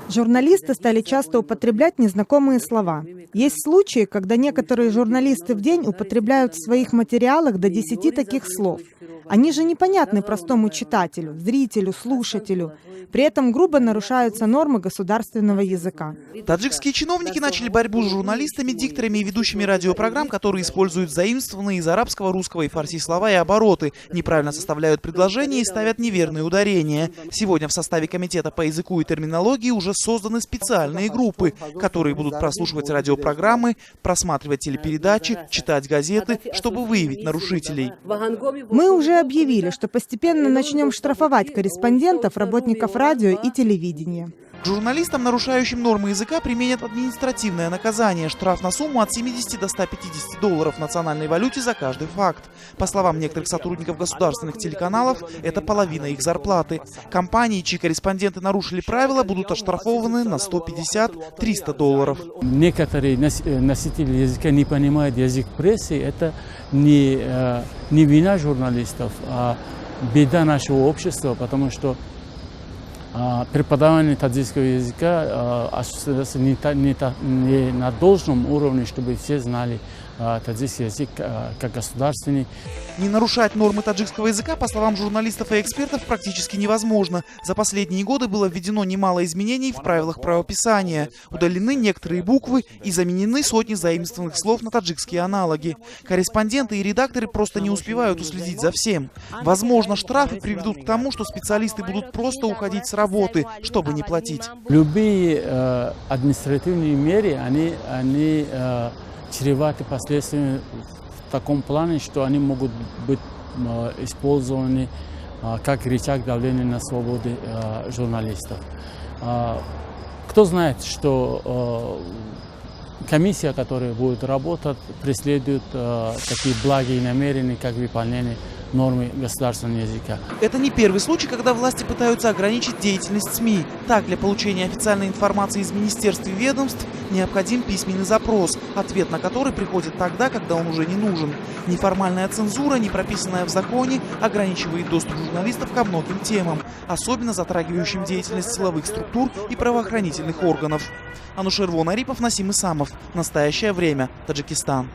Журналисты стали часто употреблять незнакомые слова. Есть случаи, когда некоторые журналисты в день употребляют в своих материалах до 10 таких слов. Они же непонятны простому читателю, зрителю, слушателю. При этом грубо нарушаются нормы государственного языка. Таджикские чиновники начали борьбу с журналистами, дикторами и ведущими радиопрограмм, которые используют заимствованные из арабского, русского и фарси слова и обороты, неправильно составляют предложения и ставят неверные ударения. Сегодня в составе комитета по языку и терминологии уже созданы специальные группы, которые будут прослушивать радиопрограммы, просматривать телепередачи, читать газеты, чтобы выявить нарушителей. Мы уже объявили, что постепенно начнем штрафовать корреспондентов, работников радио и телевидения. К журналистам, нарушающим нормы языка, применят административное наказание. Штраф на сумму от 70 до 150 долларов в национальной валюте за каждый факт. По словам некоторых сотрудников государственных телеканалов, это половина их зарплаты. Компании, чьи корреспонденты нарушили правила, будут оштрафованы на 150-300 долларов. Некоторые носители языка не понимают язык прессы. Это не вина журналистов, а беда нашего общества, потому что преподавание таджикского языка осуществляется не на должном уровне, чтобы все знали таджикский язык как государственный. Не нарушать нормы таджикского языка, по словам журналистов и экспертов, практически невозможно. За последние годы было введено немало изменений в правилах правописания. Удалены некоторые буквы и заменены сотни заимствованных слов на таджикские аналоги. Корреспонденты и редакторы просто не успевают уследить за всем. Возможно, штрафы приведут к тому, что специалисты будут просто уходить с работы, чтобы не платить. Любые административные меры, они чреваты последствиями в таком плане, что они могут быть использованы как рычаг давления на свободу журналистов. Кто знает, что комиссия, которая будет работать, преследует такие благие намерения, как выполнение нормы государственного языка. Это не первый случай, когда власти пытаются ограничить деятельность СМИ. Так, для получения официальной информации из министерств и ведомств необходим письменный запрос, ответ на который приходит тогда, когда он уже не нужен. Неформальная цензура, не прописанная в законе, ограничивает доступ журналистов ко многим темам, особенно затрагивающим деятельность силовых структур и правоохранительных органов. Анушер Вонарипов, Насим Исамов. Настоящее время. Таджикистан.